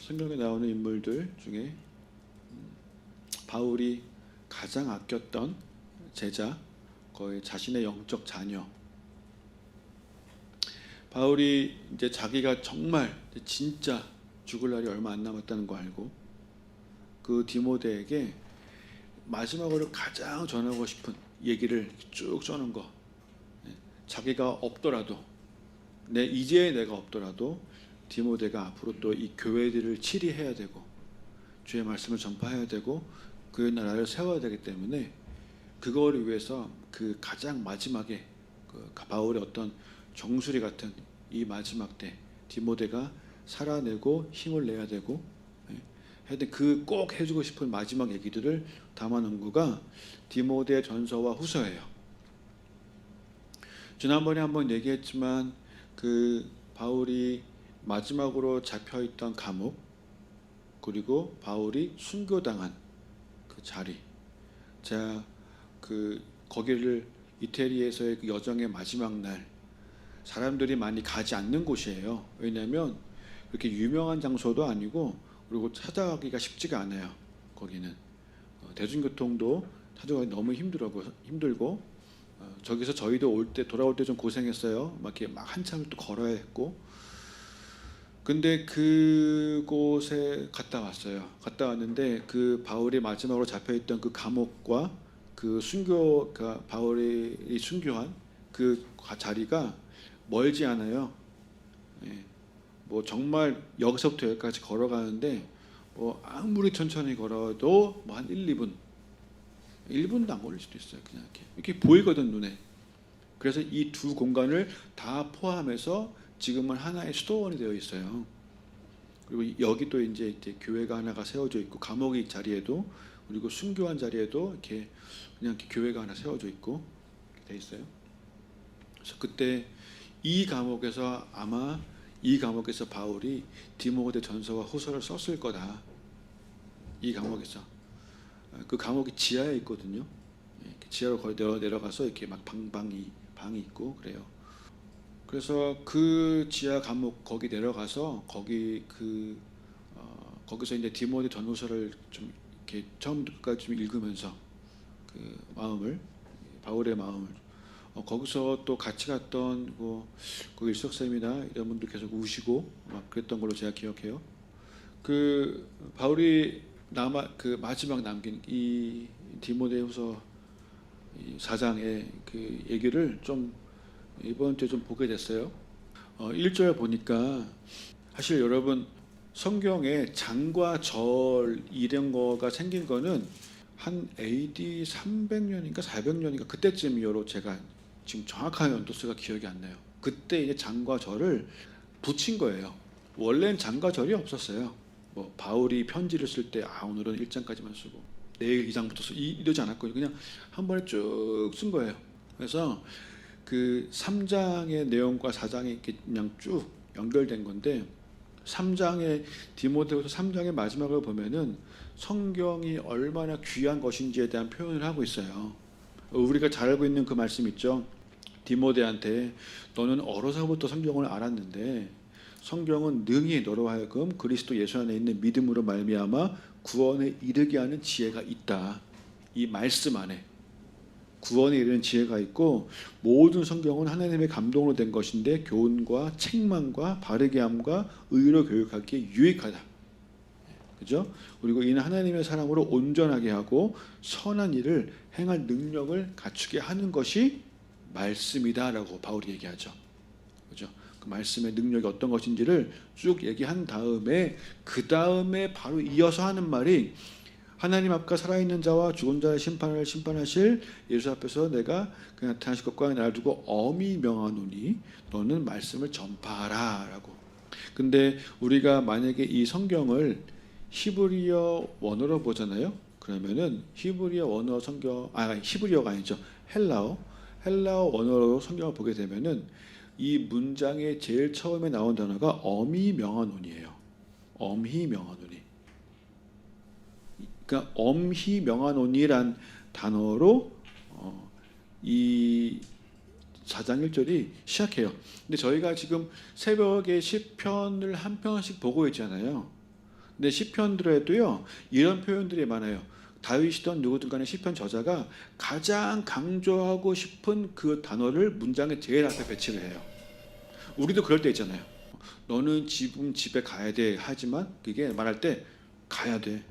성경에 나오는 인물들 중에 바울이 가장 아꼈던 제자, 거의 자신의 영적 자녀. 바울이 이제 자기가 정말 진짜 죽을 날이 얼마 안 남았다는 거 알고 그 디모데에게 마지막으로 가장 전하고 싶은 얘기를 쭉 써놓은 거. 자기가 없더라도 이제 내가 없더라도 디모데가 앞으로 또 이 교회들을 치리해야 되고 주의 말씀을 전파해야 되고 그 나라를 세워야 되기 때문에 그거를 위해서 그 가장 마지막에 그 바울의 어떤 정수리 같은 이 마지막 때 디모데가 살아내고 힘을 내야 되고 하여튼 그 꼭 해주고 싶은 마지막 얘기들을 담아놓은 거가 디모데 전서와 후서예요. 지난번에 한번 얘기했지만 그 바울이 마지막으로 잡혀있던 감옥, 그리고 바울이 순교당한 그 자리, 제가 그 거기를 이태리에서의 그 여정의 마지막 날 사람들이 많이 가지 않는 곳이에요. 왜냐하면 그렇게 유명한 장소도 아니고 그리고 찾아가기가 쉽지가 않아요. 거기는 대중교통도 찾아가기 너무 힘들고 저기서 저희도 돌아올 때 좀 고생했어요. 막 이렇게 막 한참을 또 걸어야 했고. 근데 그곳에 갔다 왔어요. 갔다 왔는데 그 바울이 마지막으로 잡혀있던 그 감옥과 그 바울이 순교한 그 자리가 멀지 않아요. 예. 뭐 정말 여기서부터 여기까지 걸어가는데 뭐 아무리 천천히 걸어도 뭐 한 1-2분도 안 걸릴 수도 있어요. 그냥 이렇게 보이거든, 눈에. 그래서 이 두 공간을 다 포함해서 지금은 하나의 수도원이 되어 있어요. 그리고 여기 또 이제 교회가 하나가 세워져 있고 감옥의 자리에도 그리고 순교한 자리에도 이렇게 그냥 이렇게 교회가 하나 세워져 있고 돼 있어요. 그래서 그때 이 감옥에서 바울이 디모데 전서와 후서를 썼을 거다. 이 감옥에서 그 감옥이 지하에 있거든요. 지하로 거의 내려가서 이렇게 막 방이 있고 그래요. 그래서 그 지하 감옥 거기 내려가서 거기서 이제 디모데 전후서를 좀 이렇게 처음부터까지 좀 읽으면서 그 바울의 마음을 거기서 또 같이 갔던 그 일석쌤이나 이런 분들 계속 우시고 막 그랬던 걸로 제가 기억해요. 그 바울이 그 마지막 남긴 이 디모데후서 4장의 그 얘기를 좀 이번 주에 좀 보게 됐어요. 1절 보니까 사실 여러분 성경에 장과 절 이런 거가 생긴 거는 한 AD 300년인가 400년인가 그때쯤 이후로 제가 지금 정확한 연도수가 기억이 안 나요. 그때 이제 장과 절을 붙인 거예요. 원래는 장과 절이 없었어요. 뭐 바울이 편지를 쓸 때 오늘은 1장까지만 쓰고 내일 2장부터 쓰고 이러지 않았거든요. 그냥 한 번에 쭉 쓴 거예요. 그래서 그 3장의 내용과 4장이 이렇게 그냥 쭉 연결된 건데 3장의 디모데후서 3장의 마지막을 보면은 성경이 얼마나 귀한 것인지에 대한 표현을 하고 있어요. 우리가 잘 알고 있는 그 말씀 있죠. 디모데한테 너는 어려서부터 성경을 알았는데 성경은 능히 너로 하여금 그리스도 예수 안에 있는 믿음으로 말미암아 구원에 이르게 하는 지혜가 있다. 이 말씀 안에 구원에 이르는 지혜가 있고 모든 성경은 하나님의 감동으로 된 것인데 교훈과 책망과 바르게 함과 의로 교육하기에 유익하다. 그죠? 그리고 이는 하나님의 사람으로 온전하게 하고 선한 일을 행할 능력을 갖추게 하는 것이 말씀이다라고 바울이 얘기하죠. 그죠? 그 말씀의 능력이 어떤 것인지를 쭉 얘기한 다음에 그 다음에 바로 이어서 하는 말이 하나님 앞과 살아있는 자와 죽은 자의 심판을 심판하실 예수 앞에서 내가 그 나타나실 것과 나를 두고 엄히 명하노니 너는 말씀을 전파하라 라고. 근데 우리가 만약에 이 성경을 히브리어 원어로 보잖아요. 그러면은 히브리어 원어 히브리어가 아니죠. 헬라어 원어로 성경을 보게 되면은 이 문장의 제일 처음에 나온 단어가 엄히 명하노니예요. 엄히 명하노니. 그러니까 엄히 명하노니란 단어로 이 4장 1절이 시작해요. 근데 저희가 지금 새벽에 시편을 한 편씩 보고 있잖아요. 근데 시편들에도요 이런 표현들이 많아요. 다윗이든 누구든 간에 시편 저자가 가장 강조하고 싶은 그 단어를 문장의 제일 앞에 배치를 해요. 우리도 그럴 때 있잖아요. 너는 지금 집에 가야 돼 하지만 그게 말할 때 가야 돼.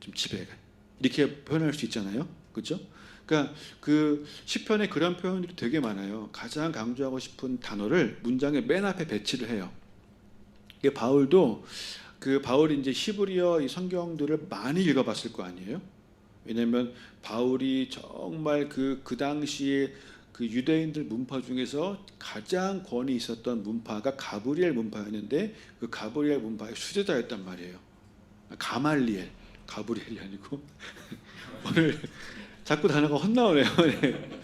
좀 집에 가. 이렇게 표현할 수 있잖아요. 그렇죠? 그러니까 그 시편에 그런 표현들이 되게 많아요. 가장 강조하고 싶은 단어를 문장의 맨 앞에 배치를 해요. 이게 바울도 바울이 이제 히브리어 이 성경들을 많이 읽어봤을 거 아니에요. 왜냐하면 바울이 정말 그 당시에 그 유대인들 문파 중에서 가장 권위 있었던 문파가 가브리엘 문파였는데 그 가브리엘 문파의 수제자였단 말이에요. 가말리엘, 가브리엘이 아니고 오늘 자꾸 단어가 헛나오네요. 네.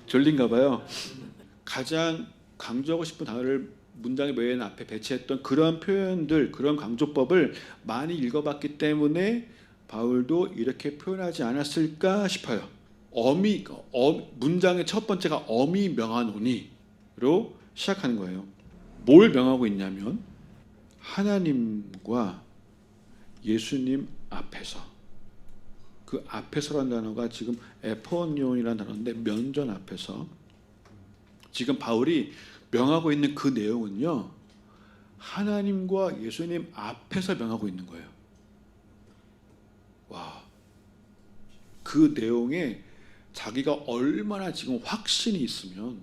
졸린가 봐요. 가장 강조하고 싶은 단어를 문장의 맨 앞에 배치했던 그런 표현들, 그런 강조법을 많이 읽어봤기 때문에 바울도 이렇게 표현하지 않았을까 싶어요. 문장의 첫 번째가 어미 명하노니로 시작하는 거예요. 뭘 명하고 있냐면 하나님과 예수님 앞에서, 그 앞에서라는 단어가 지금 에포니온이라는 단어인데 면전 앞에서 지금 바울이 명하고 있는 그 내용은요 하나님과 예수님 앞에서 명하고 있는 거예요. 와, 그 내용에 자기가 얼마나 지금 확신이 있으면은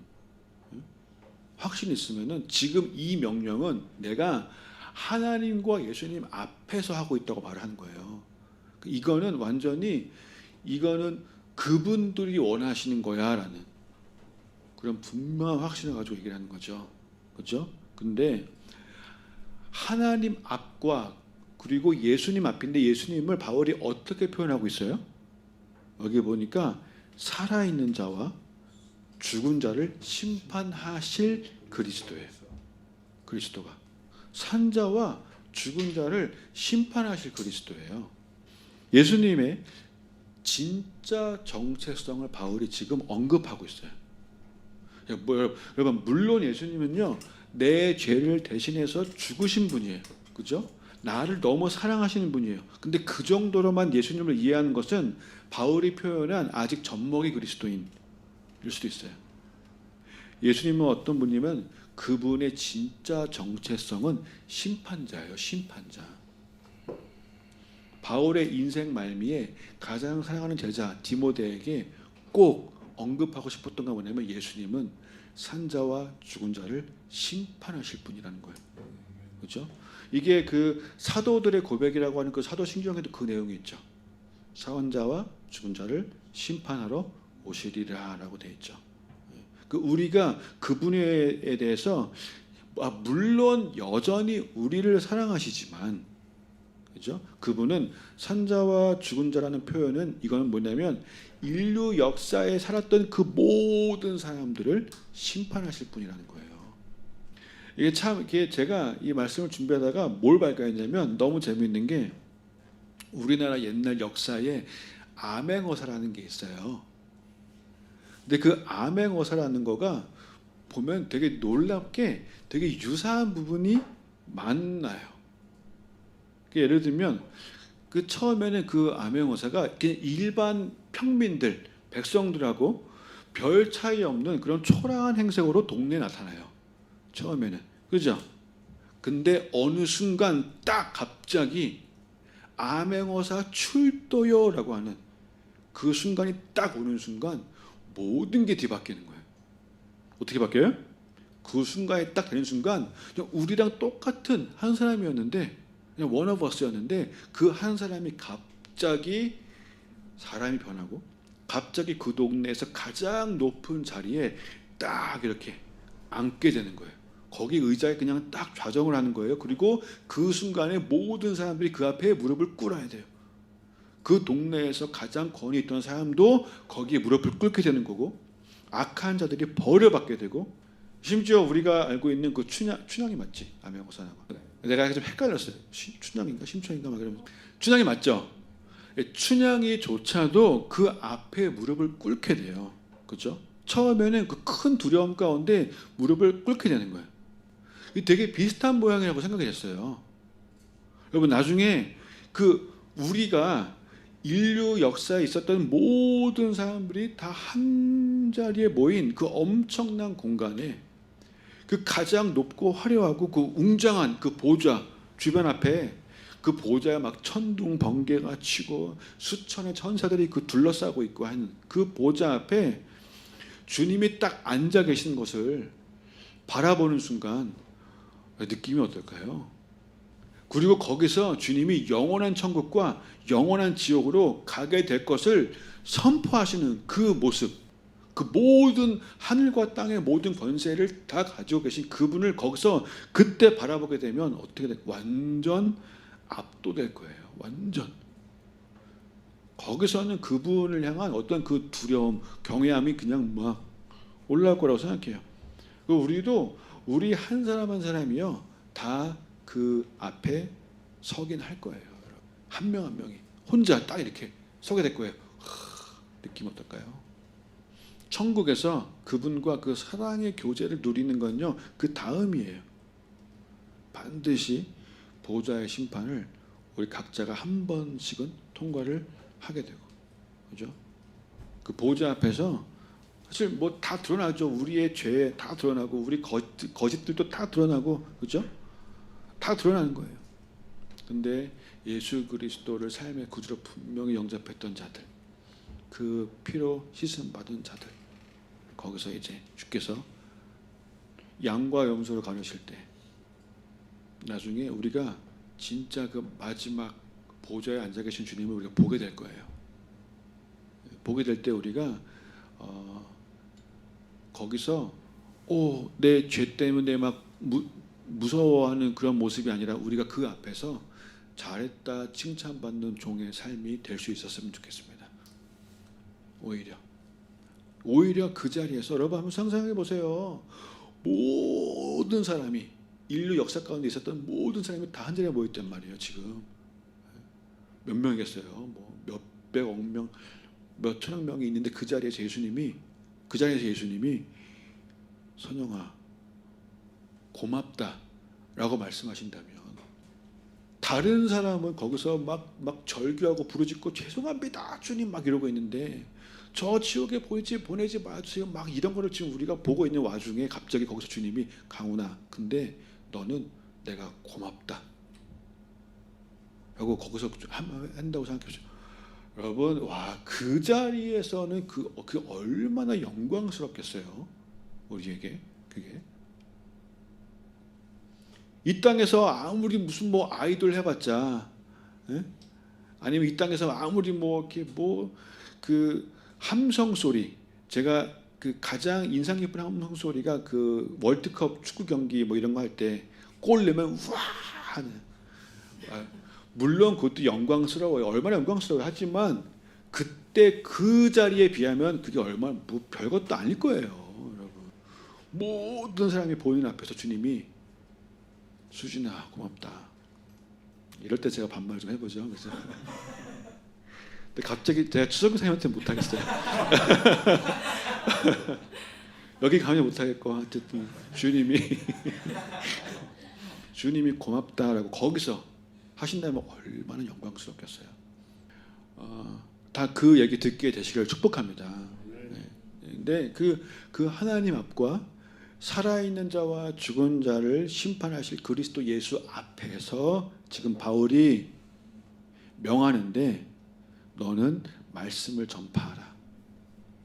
지금 이 명령은 내가 하나님과 예수님 앞에서 하고 있다고 말하는 거예요. 이거는 완전히 그분들이 원하시는 거야라는 그런 분명한 확신을 가지고 얘기를 하는 거죠. 그렇죠? 근데 하나님 앞과 그리고 예수님 앞인데 예수님을 바울이 어떻게 표현하고 있어요? 여기 보니까 살아있는 자와 죽은 자를 심판하실 그리스도예요. 그리스도가 산 자와 죽은 자를 심판하실 그리스도예요. 예수님의 진짜 정체성을 바울이 지금 언급하고 있어요. 여러분 물론 예수님은요 내 죄를 대신해서 죽으신 분이에요. 그죠? 나를 너무 사랑하시는 분이에요. 근데 그 정도로만 예수님을 이해하는 것은 바울이 표현한 아직 젖먹이 그리스도인일 수도 있어요. 예수님은 어떤 분이면 그분의 진짜 정체성은 심판자예요. 심판자. 바울의 인생 말미에 가장 사랑하는 제자 디모데에게 꼭 언급하고 싶었던 게 뭐냐면 예수님은 산자와 죽은 자를 심판하실 분이라는 거예요. 그렇죠? 이게 그 사도들의 고백이라고 하는 그 사도신경에도 그 내용이 있죠. 사원자와 죽은 자를 심판하러 오시리라라고 되어 있죠. 그 우리가 그분에 대해서 물론 여전히 우리를 사랑하시지만, 그죠? 그분은 산자와 죽은 자라는 표현은 이거는 뭐냐면 인류 역사에 살았던 그 모든 사람들을 심판하실 분이라는 거예요. 이게 참 제가 이 말씀을 준비하다가 뭘 발견했냐면 너무 재미있는 게 우리나라 옛날 역사에 암행어사라는 게 있어요. 근데 그 암행어사라는 거가 보면 되게 놀랍게 되게 유사한 부분이 많아요. 예를 들면 그 처음에는 그 암행어사가 일반 평민들, 백성들하고 별 차이 없는 그런 초라한 행색으로 동네에 나타나요. 처음에는. 그죠? 근데 어느 순간 딱 갑자기 암행어사 출도요라고 하는 그 순간이 딱 오는 순간 모든 게 뒤바뀌는 거예요. 어떻게 바뀌어요? 그 순간이 딱 되는 순간 그냥 우리랑 똑같은 한 사람이었는데 그냥 원 오브 어스였는데 그 한 사람이 갑자기 사람이 변하고 갑자기 그 동네에서 가장 높은 자리에 딱 이렇게 앉게 되는 거예요. 거기 의자에 그냥 딱 좌정을 하는 거예요. 그리고 그 순간에 모든 사람들이 그 앞에 무릎을 꿇어야 돼요. 그 동네에서 가장 권위 있던 사람도 거기에 무릎을 꿇게 되는 거고 악한 자들이 벌을 받게 되고 심지어 우리가 알고 있는 그 춘향이 맞지? 암행어사나가 내가 좀 헷갈렸어요. 춘향인가 심청인가 막 그러면서 춘향이 맞죠? 춘향이조차도 그 앞에 무릎을 꿇게 돼요. 그렇죠? 처음에는 그 큰 두려움 가운데 무릎을 꿇게 되는 거예요. 되게 비슷한 모양이라고 생각이 됐어요. 여러분 나중에 우리가 인류 역사에 있었던 모든 사람들이 다 한 자리에 모인 그 엄청난 공간에 그 가장 높고 화려하고 그 웅장한 그 보좌 주변 앞에 그 보좌에 막 천둥 번개가 치고 수천의 천사들이 그 둘러싸고 있고 한 그 보좌 앞에 주님이 딱 앉아 계신 것을 바라보는 순간 느낌이 어떨까요? 그리고 거기서 주님이 영원한 천국과 영원한 지옥으로 가게 될 것을 선포하시는 그 모습, 그 모든 하늘과 땅의 모든 권세를 다 가지고 계신 그분을 거기서 그때 바라보게 되면 어떻게 될까요? 완전 압도될 거예요. 완전. 거기서는 그분을 향한 어떤 그 두려움, 경외함이 그냥 막 올라올 거라고 생각해요. 우리도 우리 한 사람 한 사람이요 다 그 앞에 서긴 할 거예요. 한 명 한 명이 혼자 딱 이렇게 서게 될 거예요. 느낌 어떨까요? 천국에서 그분과 그 사랑의 교제를 누리는 건요 그 다음이에요. 반드시 보좌의 심판을 우리 각자가 한 번씩은 통과를 하게 되고, 그죠? 그 보좌 앞에서 사실 뭐 다 드러나죠. 우리의 죄 다 드러나고 우리 거짓들도 다 드러나고, 그죠? 다 드러나는 거예요. 근데 예수 그리스도를 삶의 구주로 분명히 영접했던 자들, 그 피로 씻음 받은 자들, 거기서 이제 주께서 양과 염소를 가르실 때 나중에 우리가 진짜 그 마지막 보좌에 앉아 계신 주님을 우리가 보게 될 거예요. 보게 될 때 우리가 거기서 내 죄 때문에 막 무서워하는 그런 모습이 아니라 우리가 그 앞에서 잘했다 칭찬받는 종의 삶이 될 수 있었으면 좋겠습니다. 오히려 그 자리에서 여러분 한번 상상해 보세요. 모든 사람이 인류 역사 가운데 있었던 모든 사람이 다 한 자리에 모였단 말이에요. 지금 몇 명이겠어요? 뭐 몇백억 명, 몇천억 명이 있는데 그 자리에서 예수님이 선영아 고맙다라고 말씀하신다면 다른 사람은 거기서 막 절규하고 부르짖고 죄송합니다 주님 막 이러고 있는데 저 지옥에 보내지 마세요 막 이런 거를 지금 우리가 보고 있는 와중에 갑자기 거기서 주님이 강훈아 근데 너는 내가 고맙다 라고 거기서 한다고 생각해보죠. 여러분 그 자리에서는 그 얼마나 영광스럽겠어요 우리에게. 그게 이 땅에서 아무리 무슨 뭐 아이돌 해봤자, 아니면 이 땅에서 아무리 그 함성 소리, 제가 그 가장 인상 깊은 함성 소리가 그 월드컵 축구 경기 뭐 이런 거 할 때 골 넣으면 우와 하는. 물론 그것도 영광스러워요. 얼마나 영광스러워요. 하지만 그때 그 자리에 비하면 그게 얼마나 별것도 아닐 거예요, 여러분. 모든 사람이 보이는 앞에서 주님이 수진아 고맙다. 이럴 때 제가 반말 좀 해보죠. 그래서 근데 갑자기 제가 추석사님한테 못하겠어요. 여기 가면 못하겠고 어쨌든 주님이 고맙다라고 거기서 하신다면 얼마나 영광스럽겠어요. 다 그 얘기 듣게 되시길 축복합니다. 네. 근데 그 하나님 앞과 살아있는 자와 죽은 자를 심판하실 그리스도 예수 앞에서 지금 바울이 명하는데 너는 말씀을 전파하라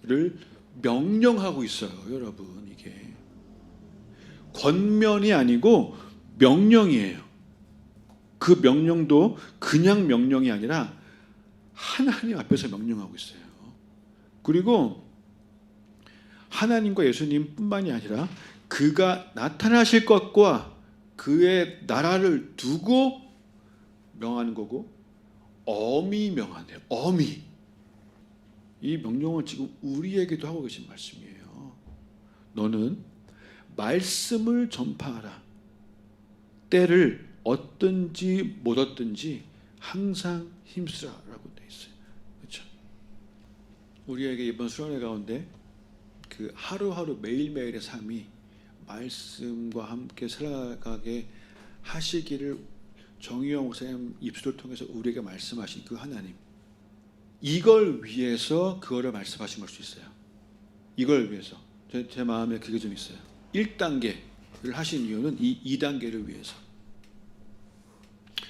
를 명령하고 있어요. 여러분 이게 권면이 아니고 명령이에요. 그 명령도 그냥 명령이 아니라 하나님 앞에서 명령하고 있어요. 그리고 하나님과 예수님 뿐만이 아니라 그가 나타나실 것과 그의 나라를 두고 명하는 거고 엄히 명하네요. 엄히. 이 명령은 지금 우리에게도 하고 계신 말씀이에요. 너는 말씀을 전파하라. 때를 얻든지 못 얻든지 항상 힘쓰라라고 돼 있어요. 그렇죠? 우리에게 이번 수련회 가운데 그 하루하루 매일매일의 삶이 말씀과 함께 살아가게 하시기를 정의용 목사님 입술을 통해서 우리에게 말씀하신 그 하나님, 이걸 위해서 그거를 말씀하신 걸 수 있어요. 이걸 위해서. 제 마음에 그게 좀 있어요. 1단계를 하신 이유는 이 2단계를 위해서.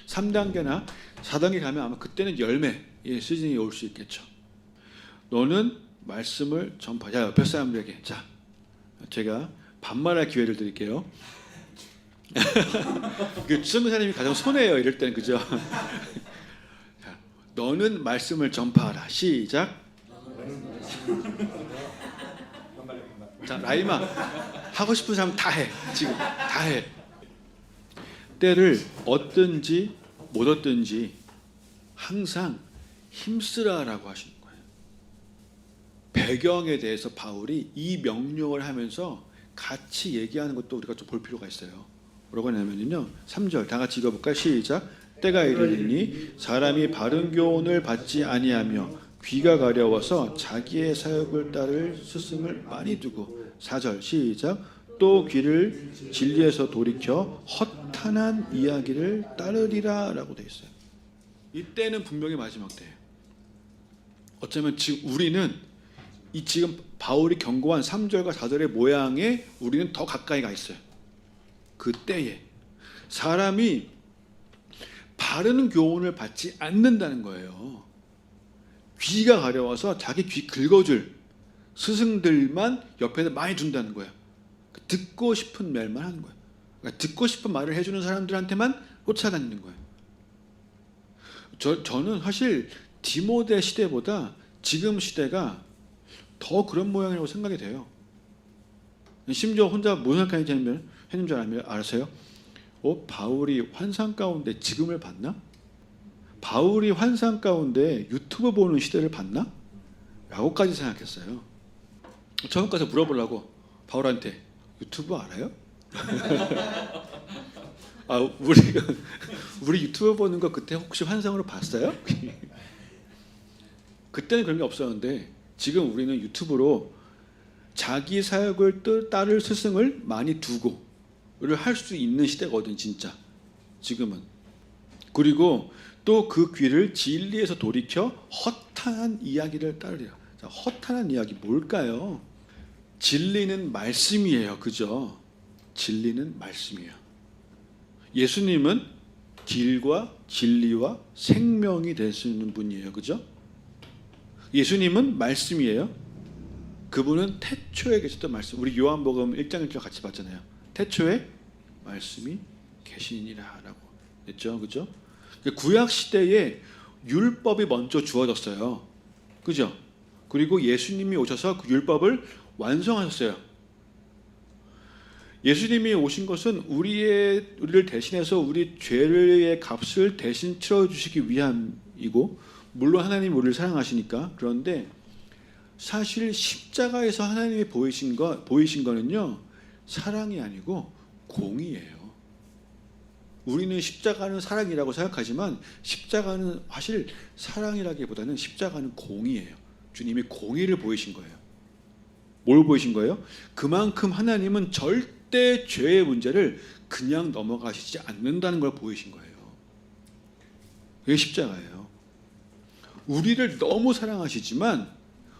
3단계나 4단계 가면 아마 그때는 열매의 시즌이 올 수 있겠죠. 너는 말씀을 전파하자. 옆에 사람들에게. 자, 제가 반말할 기회를 드릴게요. 그 선교사님이 가장 손해예요. 이럴 때는, 그죠? 자, 너는 말씀을 전파하라. 시작. 자, 라이마 하고 싶은 사람 다 해. 지금 다 해. 때를 얻든지 못 얻든지 항상 힘쓰라라고 하시는 거예요. 배경에 대해서 바울이 이 명령을 하면서 같이 얘기하는 것도 우리가 좀 볼 필요가 있어요. 뭐라고 하냐면요, 3절 다 같이 읽어볼까요? 시작. 때가 이르리니 사람이 바른 교훈을 받지 아니하며 귀가 가려워서 자기의 사역을 따를 스승을 많이 두고. 4절 시작. 또 귀를 진리에서 돌이켜 허탄한 이야기를 따르리라 라고 되어 있어요. 이때는 분명히 마지막 때예요. 어쩌면 지금 우리는 이 지금 바울이 경고한 3절과 4절의 모양에 우리는 더 가까이 가 있어요. 그 때에 사람이 바른 교훈을 받지 않는다는 거예요. 귀가 가려워서 자기 귀 긁어줄 스승들만 옆에서 많이 둔다는 거예요. 듣고 싶은 말만 하는 거예요. 그러니까 듣고 싶은 말을 해주는 사람들한테만 쫓아다니는 거예요. 저는 사실 디모데 시대보다 지금 시대가 더 그런 모양이라고 생각이 돼요. 심지어 혼자 무슨 생각했는 줄 아세요? 바울이 환상 가운데 지금을 봤나? 바울이 환상 가운데 유튜브 보는 시대를 봤나? 라고까지 생각했어요. 처음 가서 물어보려고 바울한테 유튜브 알아요? 우리 유튜브 보는 거 그때 혹시 환상으로 봤어요? 그때는 그런 게 없었는데 지금 우리는 유튜브로 자기 사역을 따를 스승을 많이 두고를 할 수 있는 시대거든, 진짜. 지금은. 그리고 또 그 귀를 진리에서 돌이켜 허탄한 이야기를 따르리라. 자, 허탄한 이야기 뭘까요? 진리는 말씀이에요. 그죠? 진리는 말씀이에요. 예수님은 길과 진리와 생명이 되시는 분이에요. 그죠? 예수님은 말씀이에요. 그분은 태초에 계셨던 말씀. 우리 요한복음 1장 1절 같이 봤잖아요. 태초에 말씀이 계시니라 라고 했죠. 그죠? 구약 시대에 율법이 먼저 주어졌어요. 그죠? 그리고 예수님이 오셔서 그 율법을 완성하셨어요. 예수님이 오신 것은 우리를 대신해서 우리 죄의 값을 대신 치러주시기 위함이고, 물론 하나님이 우리를 사랑하시니까. 그런데 사실 십자가에서 하나님이 보이신 거는요, 사랑이 아니고 공의예요. 우리는 십자가는 사랑이라고 생각하지만 십자가는 사실 사랑이라기보다는 십자가는 공의예요. 주님이 공의를 보이신 거예요. 뭘 보이신 거예요? 그만큼 하나님은 절대 죄의 문제를 그냥 넘어가시지 않는다는 걸 보이신 거예요. 그게 십자가예요. 우리를 너무 사랑하시지만,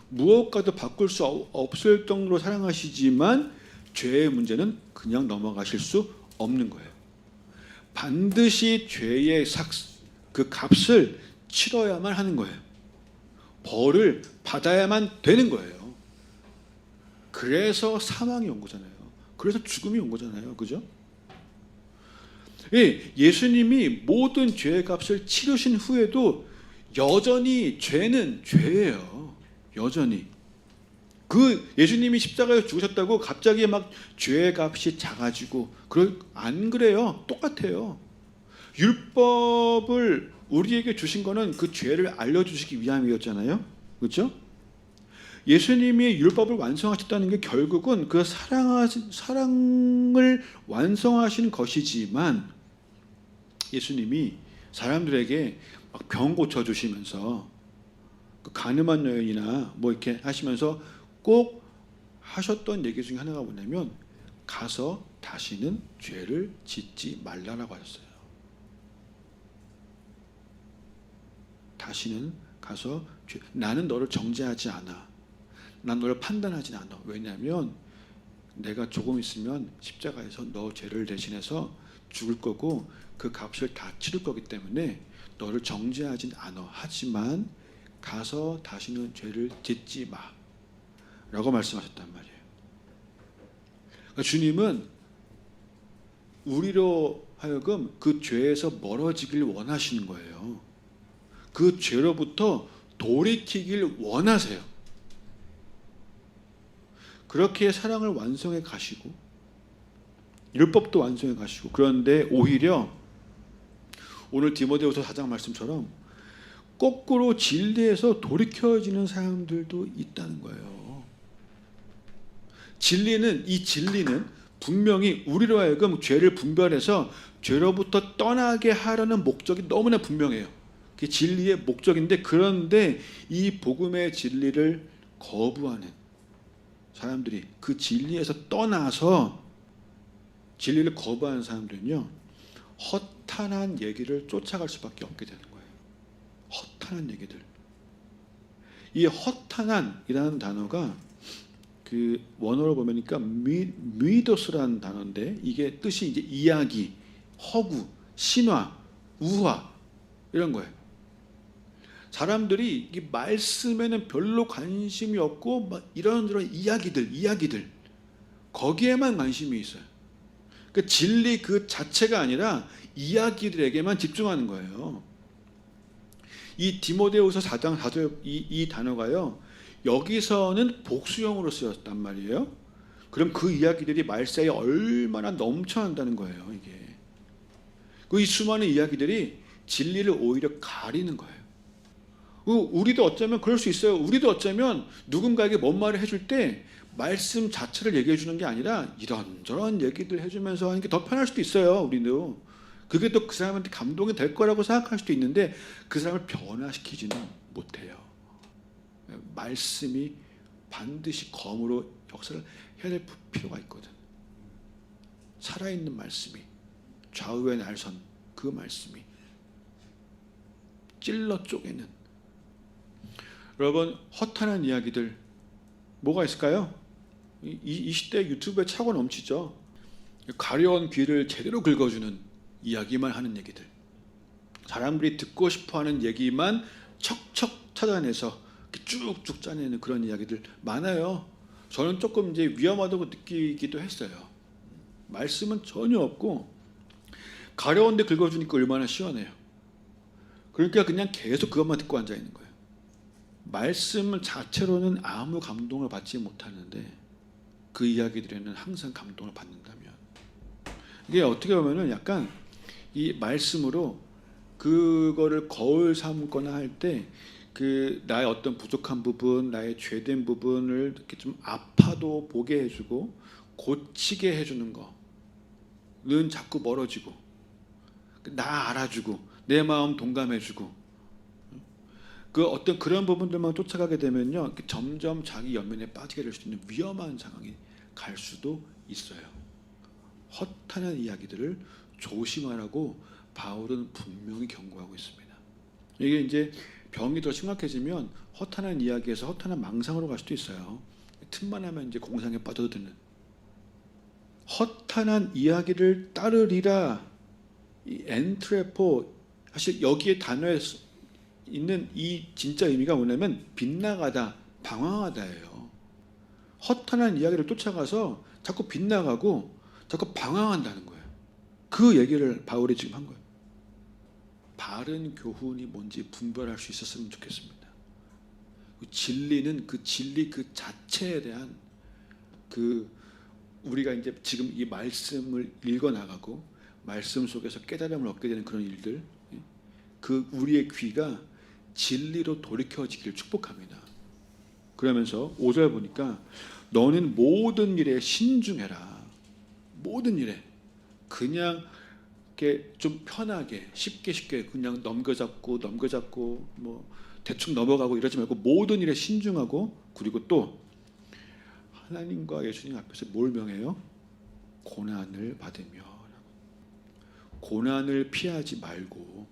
무엇과도 바꿀 수 없을 정도로 사랑하시지만 죄의 문제는 그냥 넘어가실 수 없는 거예요. 반드시 죄의 그 값을 치러야만 하는 거예요. 벌을 받아야만 되는 거예요. 그래서 사망이 온 거잖아요. 그래서 죽음이 온 거잖아요. 그죠? 예수님이 모든 죄의 값을 치르신 후에도 여전히 죄는 죄예요. 여전히. 예수님이 십자가에 죽으셨다고 갑자기 막 죄의 값이 작아지고 안 그래요. 똑같아요. 율법을 우리에게 주신 거는 그 죄를 알려주시기 위함이었잖아요. 그렇죠? 예수님이 율법을 완성하셨다는 게 결국은 그 사랑을 완성하신 것이지만, 예수님이 사람들에게 막 병 고쳐주시면서 그 가늠한 여인이나 뭐 이렇게 하시면서 꼭 하셨던 얘기 중에 하나가 뭐냐면, 가서 다시는 죄를 짓지 말라라고 하셨어요. 다시는 가서 나는 너를 정죄하지 않아. 난 너를 판단하지 않아. 왜냐하면 내가 조금 있으면 십자가에서 너 죄를 대신해서 죽을 거고 그 값을 다 치를 거기 때문에 너를 정죄하진 않아. 하지만 가서 다시는 죄를 짓지 마 라고 말씀하셨단 말이에요. 그러니까 주님은 우리로 하여금 그 죄에서 멀어지길 원하시는 거예요. 그 죄로부터 돌이키길 원하세요. 그렇게 사랑을 완성해 가시고 율법도 완성해 가시고, 그런데 오히려 오늘 디모데후서 4장 말씀처럼 거꾸로 진리에서 돌이켜지는 사람들도 있다는 거예요. 이 진리는 분명히 우리로 하여금 죄를 분별해서 죄로부터 떠나게 하려는 목적이 너무나 분명해요. 그게 진리의 목적인데, 그런데 이 복음의 진리를 거부하는 사람들이, 그 진리에서 떠나서 진리를 거부하는 사람들은요, 허탄한 얘기를 쫓아갈 수밖에 없게 되는 거예요. 허탄한 얘기들. 이 허탄한이라는 단어가 그 원어로 보면니까 미도스라는 단어인데, 이게 뜻이 이제 이야기, 허구, 신화, 우화 이런 거예요. 사람들이 이 말씀에는 별로 관심이 없고 막 이런저런 이야기들 거기에만 관심이 있어요. 그 진리 그 자체가 아니라 이야기들에게만 집중하는 거예요. 이 디모데후서 4장 4절 이 단어가요, 여기서는 복수형으로 쓰였단 말이에요. 그럼 그 이야기들이 말세에 얼마나 넘쳐난다는 거예요, 이게. 그 이 수많은 이야기들이 진리를 오히려 가리는 거예요. 우리도 어쩌면 그럴 수 있어요. 우리도 어쩌면 누군가에게 뭔 말을 해줄 때 말씀 자체를 얘기해 주는 게 아니라 이런저런 얘기들 해주면서 하는 게 더 편할 수도 있어요. 우리도. 그게 또 그 사람한테 감동이 될 거라고 생각할 수도 있는데, 그 사람을 변화시키지는 못해요. 말씀이 반드시 검으로 역사를 해야 될 필요가 있거든. 살아있는 말씀이, 좌우의 날선 그 말씀이 찔러 쪼개는. 여러분, 허탄한 이야기들 뭐가 있을까요? 이 시대 유튜브에 차고 넘치죠. 가려운 귀를 제대로 긁어주는 이야기만 하는 얘기들, 사람들이 듣고 싶어하는 얘기만 척척 찾아내서 쭉쭉 짜내는 그런 이야기들 많아요. 저는 조금 이제 위험하다고 느끼기도 했어요. 말씀은 전혀 없고 가려운데 긁어주니까 얼마나 시원해요. 그러니까 그냥 계속 그것만 듣고 앉아 있는 거예요. 말씀 자체로는 아무 감동을 받지 못하는데 그 이야기들에는 항상 감동을 받는다면, 이게 어떻게 보면은 약간 이 말씀으로 그거를 거울 삼거나 할 때 그 나의 어떤 부족한 부분, 나의 죄된 부분을 이렇게 좀 아파도 보게 해주고 고치게 해주는 거는 자꾸 멀어지고, 나 알아주고 내 마음 동감해주고, 그 어떤 그런 부분들만 쫓아가게 되면요, 점점 자기 연민에 빠지게 될 수 있는 위험한 상황이 갈 수도 있어요. 허탄한 이야기들을 조심하라고 바울은 분명히 경고하고 있습니다. 이게 이제 병이 더 심각해지면 허탄한 이야기에서 허탄한 망상으로 갈 수도 있어요. 틈만 하면 이제 공상에 빠져드는. 허탄한 이야기를 따르리라, 이 엔트레포, 사실 여기에 단어에 있는 이 진짜 의미가 뭐냐면 빗나가다, 방황하다예요. 허탄한 이야기를 쫓아가서 자꾸 빗나가고 자꾸 방황한다는 거예요. 그 얘기를 바울이 지금 한 거예요. 바른 교훈이 뭔지 분별할 수 있었으면 좋겠습니다. 진리는 그 진리 그 자체에 대한 우리가 이제 지금 이 말씀을 읽어 나가고 말씀 속에서 깨달음을 얻게 되는 그런 일들, 그 우리의 귀가 진리로 돌이켜지기를 축복합니다. 그러면서 5절 보니까 너는 모든 일에 신중해라. 모든 일에 그냥 이렇게 좀 편하게 쉽게 그냥 넘겨잡고 뭐 대충 넘어가고 이러지 말고 모든 일에 신중하고, 그리고 또 하나님과 예수님 앞에서 뭘 명해요? 고난을 받으며. 고난을 피하지 말고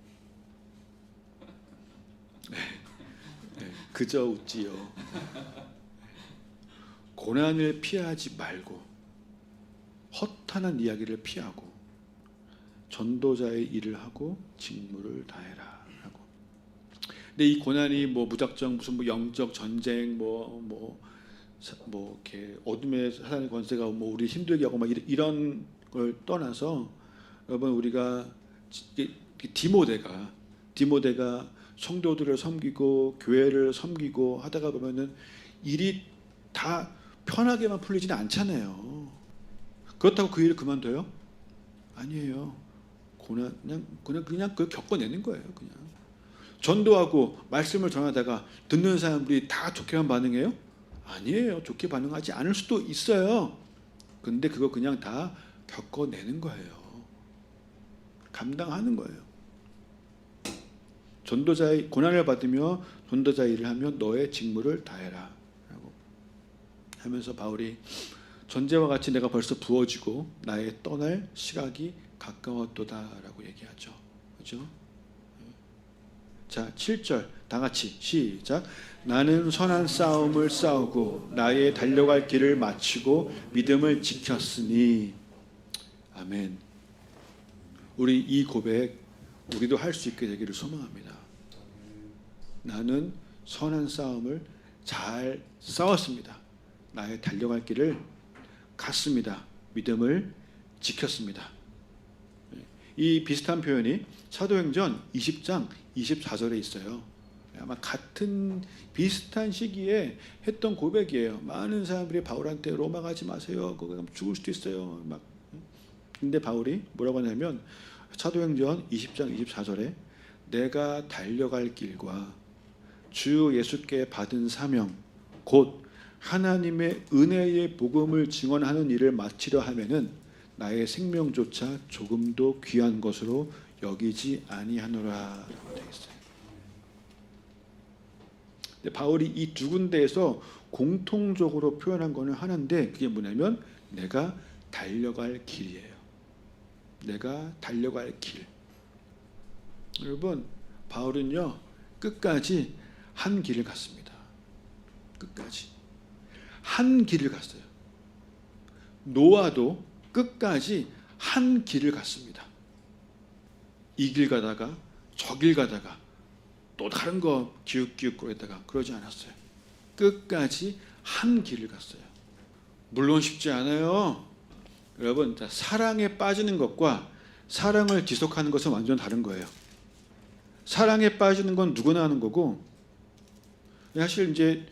그저 웃지요. 고난을 피하지 말고 허탄한 이야기를 피하고 전도자의 일을 하고 직무를 다해라 하고. 근데 이 고난이 뭐 무작정 무슨 뭐 영적 전쟁 뭐 이렇게 어둠의 사단의 권세가 뭐 우리 힘들게 하고 막 이런 걸 떠나서 여러분 우리가 디모데가 성도들을 섬기고 교회를 섬기고 하다가 보면은 일이 다 편하게만 풀리지는 않잖아요. 그렇다고 그 일을 그만둬요? 아니에요. 그냥 그걸 겪어내는 거예요. 그냥 전도하고 말씀을 전하다가 듣는 사람들이 다 좋게만 반응해요? 아니에요. 좋게 반응하지 않을 수도 있어요. 근데 그거 그냥 다 겪어내는 거예요. 감당하는 거예요. 전도자의 고난을 받으며 전도자 일을 하며 너의 직무를 다해라 라고 하면서 바울이 전제와 같이 내가 벌써 부어지고 나의 떠날 시각이 가까웠도다라고 얘기하죠. 그렇죠? 자, 7절 다 같이 시작. 나는 선한 싸움을 싸우고 나의 달려갈 길을 마치고 믿음을 지켰으니. 아멘. 우리 이 고백 우리도 할 수 있게 되기를 소망합니다. 나는 선한 싸움을 잘 싸웠습니다. 나의 달려갈 길을 갔습니다. 믿음을 지켰습니다. 이 비슷한 표현이 사도행전 20장 24절에 있어요. 아마 같은 비슷한 시기에 했던 고백이에요. 많은 사람들이 바울한테 로마 가지 마세요. 거기 가면 죽을 수도 있어요. 막. 근데 바울이 뭐라고 하냐면 사도행전 20장 24절에 내가 달려갈 길과 주 예수께 받은 사명 곧 하나님의 은혜의 복음을 증언하는 일을 마치려 하면은 나의 생명조차 조금도 귀한 것으로 여기지 아니하노라라고 되어 있어요. 근데 바울이 이 두 군데에서 공통적으로 표현한 거는 하나인데 그게 뭐냐면 내가 달려갈 길이에요. 내가 달려갈 길. 여러분 바울은요 끝까지 한 길을 갔습니다. 끝까지 한 길을 갔어요. 노아도 끝까지 한 길을 갔습니다. 이 길 가다가 저 길 가다가 또 다른 거 기웃기웃거리다가 그러지 않았어요. 끝까지 한 길을 갔어요. 물론 쉽지 않아요. 여러분 사랑에 빠지는 것과 사랑을 지속하는 것은 완전 다른 거예요. 사랑에 빠지는 건 누구나 하는 거고 사실 이제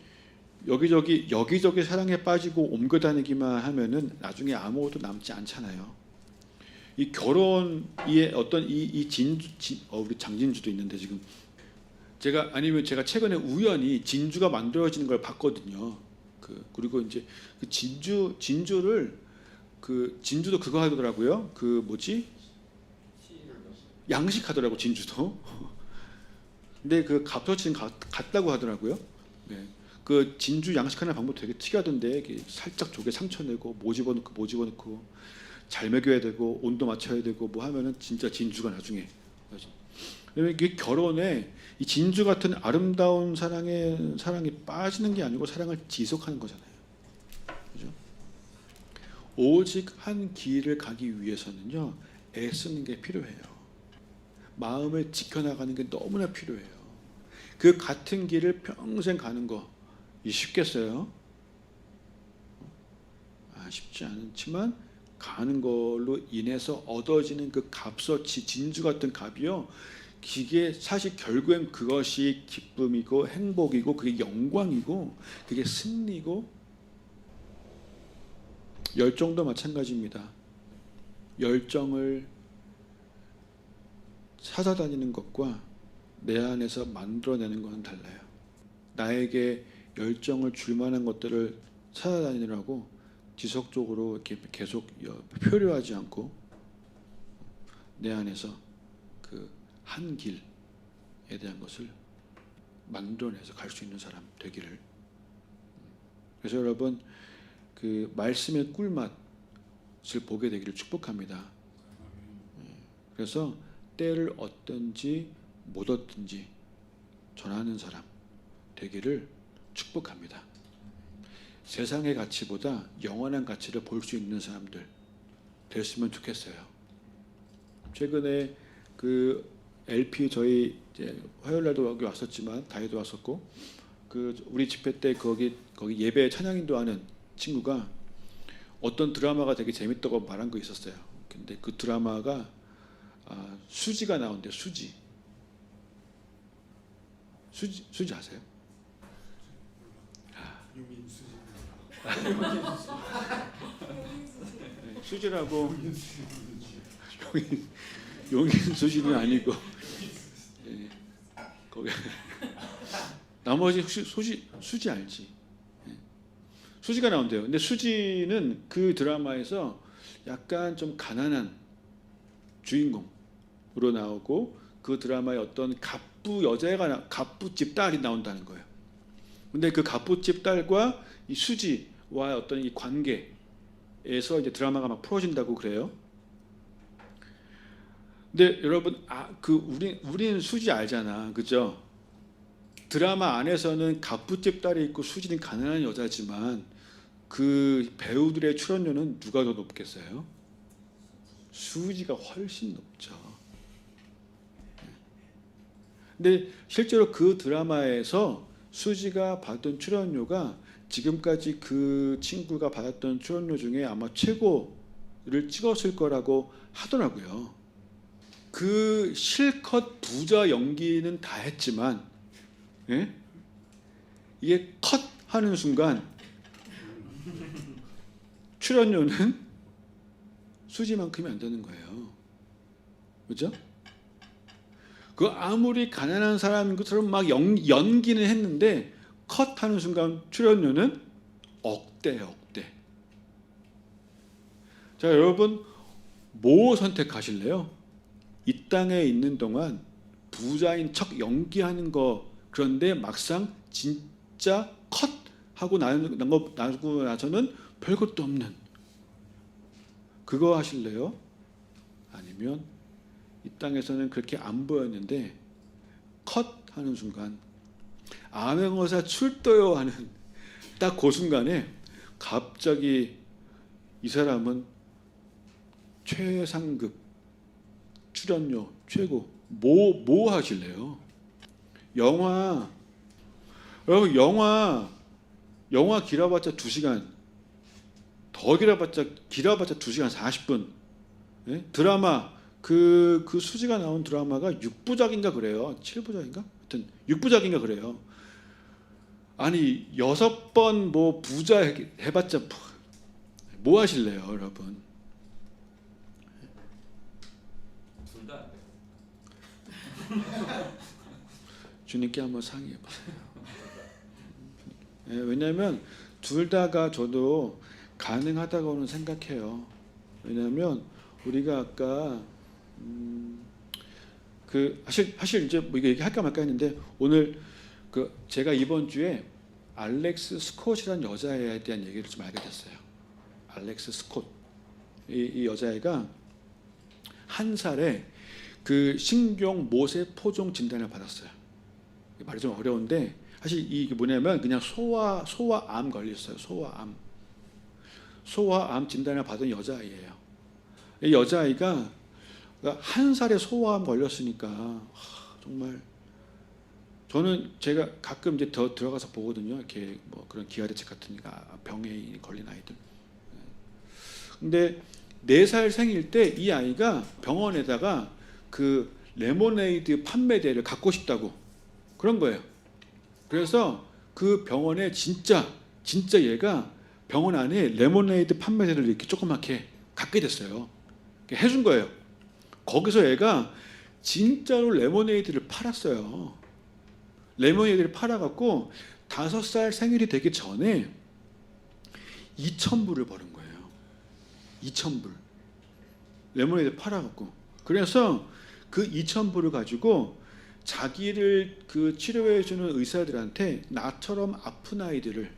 여기저기 사랑에 빠지고 옮겨 다니기만 하면은 나중에 아무것도 남지 않잖아요. 이 결혼의 어떤 이 우리 장진주도 있는데 지금 제가 최근에 우연히 진주가 만들어지는 걸 봤거든요. 그리고 이제 그 진주를 진주도 그거 하더라고요. 양식하더라고 진주도. 근데 그 값어치는 같다고 하더라고요. 네. 그 진주 양식하는 방법 되게 특이하던데 살짝 조개 상처 내고 뭐 집어넣고 잘 먹여야 되고 온도 맞춰야 되고 뭐 하면은 진짜 진주가 나중에. 왜냐면 이게 결혼에 이 진주 같은 아름다운 사랑이 빠지는 게 아니고 사랑을 지속하는 거잖아요. 그죠? 오직 한 길을 가기 위해서는요 애쓰는 게 필요해요. 마음을 지켜나가는 게 너무나 필요해요. 그 같은 길을 평생 가는 거 쉽겠어요? 쉽지 않지만 가는 걸로 인해서 얻어지는 그 값어치 진주 같은 값이요. 이게 사실 결국엔 그것이 기쁨이고 행복이고 그게 영광이고 그게 승리고 열정도 마찬가지입니다. 열정을 찾아다니는 것과 내 안에서 만들어내는 것은 달라요. 나에게 열정을 줄 만한 것들을 찾아다니느라고 지속적으로 이렇게 계속 표류하지 않고 내 안에서 그 한 길에 대한 것을 만들어내서 갈 수 있는 사람 되기를. 그래서 여러분 그 말씀의 꿀맛을 보게 되기를 축복합니다. 그래서 때를 얻든지 못 얻든지 전하는 사람, 되기를 축복합니다. 세상의 가치보다 영원한 가치를 볼 수 있는 사람들 됐으면 좋겠어요. 최근에 그 LP 저희 이제 화요일 날도 여기 왔었지만 다이도 왔었고 그 우리 집회 때 거기 예배 찬양인도 하는 친구가 어떤 드라마가 되게 재밌다고 말한 거 있었어요. 근데 그 드라마가 수지가 나온대. 수지 아세요? 네, 수지라고 용인 수지는 아니고 네, 거기 나머지 혹시 수지 알지? 네. 수지가 나온대요. 근데 수지는 그 드라마에서 약간 좀 가난한 주인공으로 나오고 그 드라마에 어떤 갑부집 딸이 나온다는 거예요. 근데 그 갑부집 딸과 이 수지와 어떤 이 관계에서 이제 드라마가 막 풀어진다고 그래요. 근데 여러분 우리는 수지 알잖아, 그죠? 드라마 안에서는 갑부집 딸이 있고 수지는 가난한 여자지만 그 배우들의 출연료는 누가 더 높겠어요? 수지가 훨씬 높죠. 근데 실제로 그 드라마에서 수지가 받은 출연료가 지금까지 그 친구가 받았던 출연료 중에 아마 최고를 찍었을 거라고 하더라고요. 그 실컷 부자 연기는 다 했지만 예? 이게 컷 하는 순간 출연료는 수지만큼이 안 되는 거예요. 그렇죠? 그 아무리 가난한 사람인 것처럼 막 연기는 했는데 컷 하는 순간 출연료는 억대. 자, 여러분 뭐 선택하실래요? 이 땅에 있는 동안 부자인 척 연기하는 거, 그런데 막상 진짜 컷 하고 나고 나서는 별것도 없는 그거 하실래요? 아니면 이 땅에서는 그렇게 안 보였는데 컷 하는 순간 암행어사 출도요 하는 딱 그 순간에 갑자기 이 사람은 최상급 출연료 최고 뭐 하실래요? 여러분 영화 길어봤자 2시간, 더 길어봤자 2시간 40분. 예? 드라마 그 수지가 나온 드라마가 6부작인가 그래요. 7부작인가? 하여튼 6부작인가 그래요. 아니 6번 뭐 부자 해봤자 뭐 하실래요, 여러분? 둘 다. 주님께 한번 상의해 보세요. 예, 왜냐하면 둘 다가 저도 가능하다고는 생각해요. 왜냐하면 우리가 아까 사실 이제 뭐 이거 얘기할까 말까 했는데 오늘 제가 이번 주에 알렉스 스콧이라는 여자애에 대한 얘기를 좀 알게 됐어요. 알렉스 스콧 이 여자애가 한 살에 그 신경 모세 포종 진단을 받았어요. 말이 좀 어려운데 사실 이게 뭐냐면 그냥 소아암 걸렸어요. 소아암 진단을 받은 여자아이예요. 이 여자아이가 한 살에 소아암 걸렸으니까 정말 저는 제가 가끔 이제 더 들어가서 보거든요. 이렇게 뭐 그런 기아대책 같은 병에 걸린 아이들. 근데 4살 생일 때 이 아이가 병원에다가 그 레모네이드 판매대를 갖고 싶다고 그런 거예요. 그래서 그 병원에 진짜 얘가 병원 안에 레모네이드 판매대를 이렇게 조그맣게 갖게 됐어요. 해준 거예요. 거기서 얘가 진짜로 레모네이드를 팔았어요. 레모네이드를 팔아갖고 5살 생일이 되기 전에 2,000불을 버는 거예요. 2,000불. 레모네이드 팔아갖고. 그래서 그 2,000불을 가지고 자기를 그 치료해주는 의사들한테 나처럼 아픈 아이들을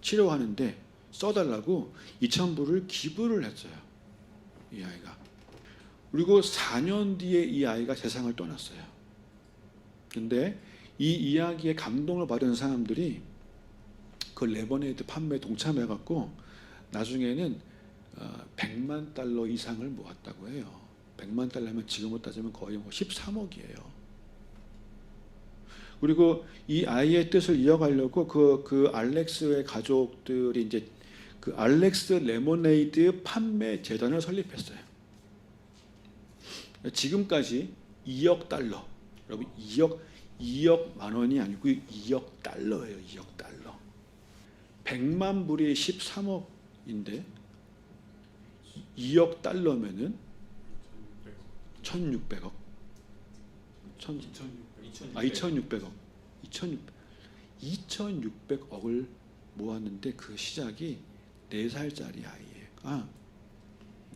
치료하는데 써달라고 2,000불을 기부를 했어요. 이 아이가. 그리고 4년 뒤에 이 아이가 세상을 떠났어요. 근데 이 이야기에 감동을 받은 사람들이 그 레모네이드 판매에 동참해갖고 나중에는 100만 달러 이상을 모았다고 해요. 100만 달러면 지금으로 따지면 거의 뭐 13억이에요. 그리고 이 아이의 뜻을 이어가려고 그 알렉스의 가족들이 이제 그 알렉스 레모네이드 판매 재단을 설립했어요. 지금까지 2억 달러, 여러분 2억 만 원이 아니고 2억 달러예요. 2억 달러. 100만 불이 13억인데 2억 달러면은 1,600억. 2,600억. 2,600억을 모았는데 그 시작이 4살짜리 아이예요.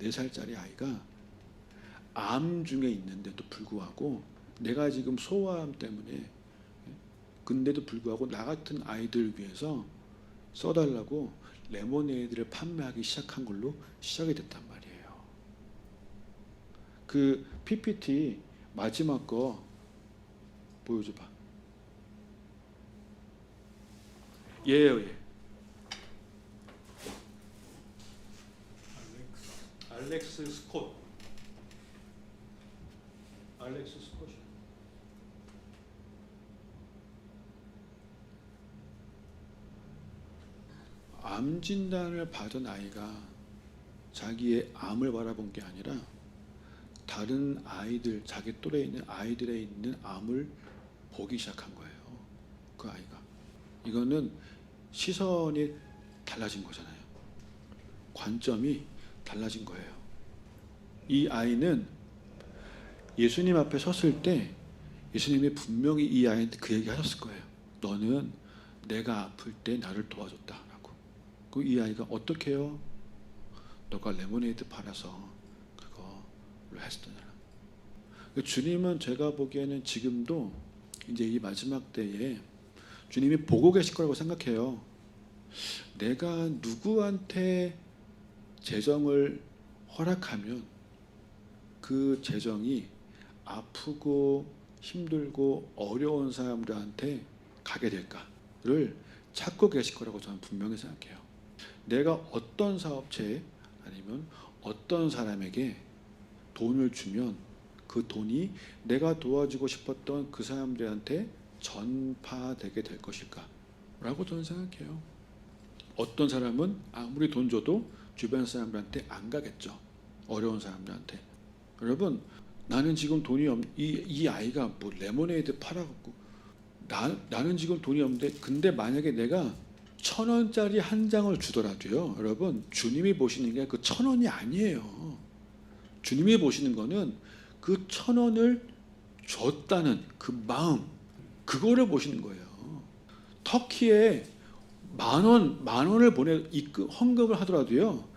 4살짜리 아이가 암 중에 있는데도 불구하고 내가 지금 소아암 때문에 근데도 불구하고 나 같은 아이들 위해서 써달라고 레모네이드를 판매하기 시작한 걸로 시작이 됐단 말이에요. 그 PPT 마지막 거 보여줘봐. 얘예요, 얘. 알렉스 스콧. 알렉스 스콧이. 암 진단을 받은 아이가 자기의 암을 바라본 게 아니라 다른 아이들, 자기 또래에 있는 아이들에 있는 암을 보기 시작한 거예요. 그 아이가. 이거는 시선이 달라진 거잖아요. 관점이 달라진 거예요. 이 아이는 예수님 앞에 섰을 때 예수님이 분명히 이 아이한테 그 얘기 하셨을 거예요. 너는 내가 아플 때 나를 도와줬다 라고. 그 이 아이가 어떻게 해요? 너가 레모네이드 팔아서 그거를 했었잖아. 주님은 제가 보기에는 지금도 이제 이 마지막 때에 주님이 보고 계실 거라고 생각해요. 내가 누구한테 재정을 허락하면 그 재정이 아프고 힘들고 어려운 사람들한테 가게 될까를 찾고 계실 거라고 저는 분명히 생각해요. 내가 어떤 사업체에 아니면 어떤 사람에게 돈을 주면 그 돈이 내가 도와주고 싶었던 그 사람들한테 전파되게 될 것일까? 라고 저는 생각해요. 어떤 사람은 아무리 돈 줘도 주변 사람들한테 안 가겠죠. 어려운 사람들한테. 여러분, 나는 지금 돈이 이 아이가 뭐 레모네이드 팔아갖고 나는 지금 돈이 없는데 근데 만약에 내가 1,000원짜리 한 장을 주더라도요. 여러분, 주님이 보시는 게 그 1,000원이 아니에요. 주님이 보시는 거는 그 1,000원을 줬다는 그 마음, 그거를 보시는 거예요. 터키에 만 원을 헌금을 하더라도요.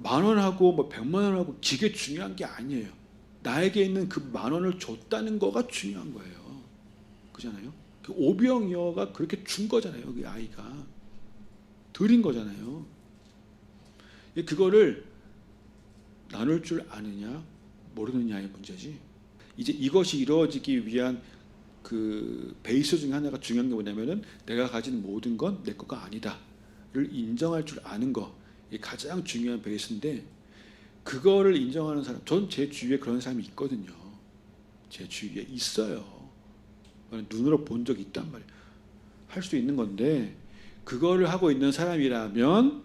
10,000원하고 뭐 100만 원하고 그게 중요한 게 아니에요. 나에게 있는 그 10,000원을 줬다는 거가 중요한 거예요. 그잖아요. 그 오병이어가 그렇게 준 거잖아요. 그 아이가 드린 거잖아요. 그거를 나눌 줄 아느냐 모르느냐의 문제지. 이제 이것이 이루어지기 위한 그 베이스 중에 하나가 중요한 게 뭐냐면은 내가 가진 모든 건 내 거가 아니다를 인정할 줄 아는 거, 이게 가장 중요한 베이스인데 그거를 인정하는 사람, 전 제 주위에 그런 사람이 있거든요. 제 주위에 있어요. 눈으로 본 적이 있단 말이에요. 할 수 있는 건데 그거를 하고 있는 사람이라면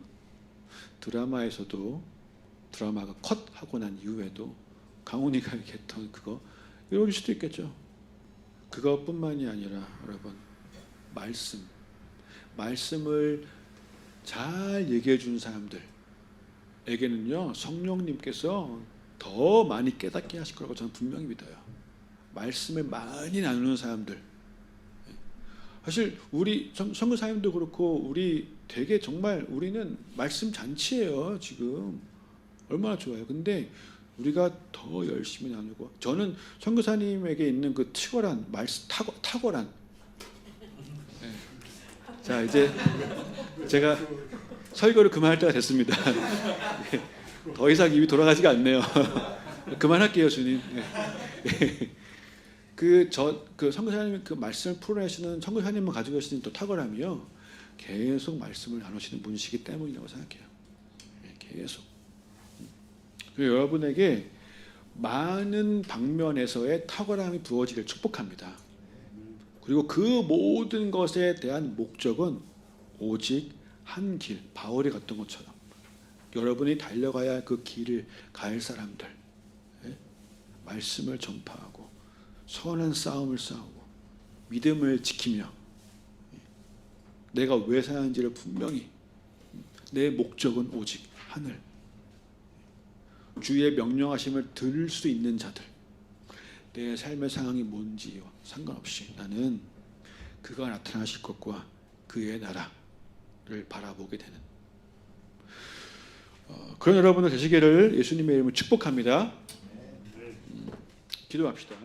드라마가 컷하고 난 이후에도 강훈이가 이렇게 했던 그거 이럴 수도 있겠죠. 그것뿐만이 아니라 여러분 말씀을 잘 얘기해 주는 사람들에게는요 성령님께서 더 많이 깨닫게 하실 거라고 저는 분명히 믿어요. 말씀을 많이 나누는 사람들. 사실 우리 선교사님도 그렇고 우리 되게 정말 우리는 말씀 잔치예요. 지금 얼마나 좋아요. 근데 우리가 더 열심히 나누고, 저는 선교사님에게 있는 그 탁월한 말씀, 탁월한. 네. 자, 이제 제가 설교를 그만할 때가 됐습니다. 더 이상 입이 돌아가지가 않네요. 그만할게요, 주님. 그 선교사님 그 말씀을 풀어내시는 선교사님만 가지고 계시는 또 탁월함이요. 계속 말씀을 나누시는 분이시기 때문이라고 생각해요. 계속. 그리고 여러분에게 많은 방면에서의 탁월함이 부어지길 축복합니다. 그리고 그 모든 것에 대한 목적은 오직 한 길, 바울이 갔던 것처럼 여러분이 달려가야 할 그 길을 갈 사람들, 말씀을 전파하고 선한 싸움을 싸우고 믿음을 지키며 내가 왜 사는지를 분명히 내 목적은 오직 하늘, 주의 명령하심을 들을 수 있는 자들, 내 삶의 상황이 뭔지와 상관없이 나는 그가 나타나실 것과 그의 나라를 바라보게 되는 그런 여러분들 되시기를 예수님의 이름으로 축복합니다. 기도합시다.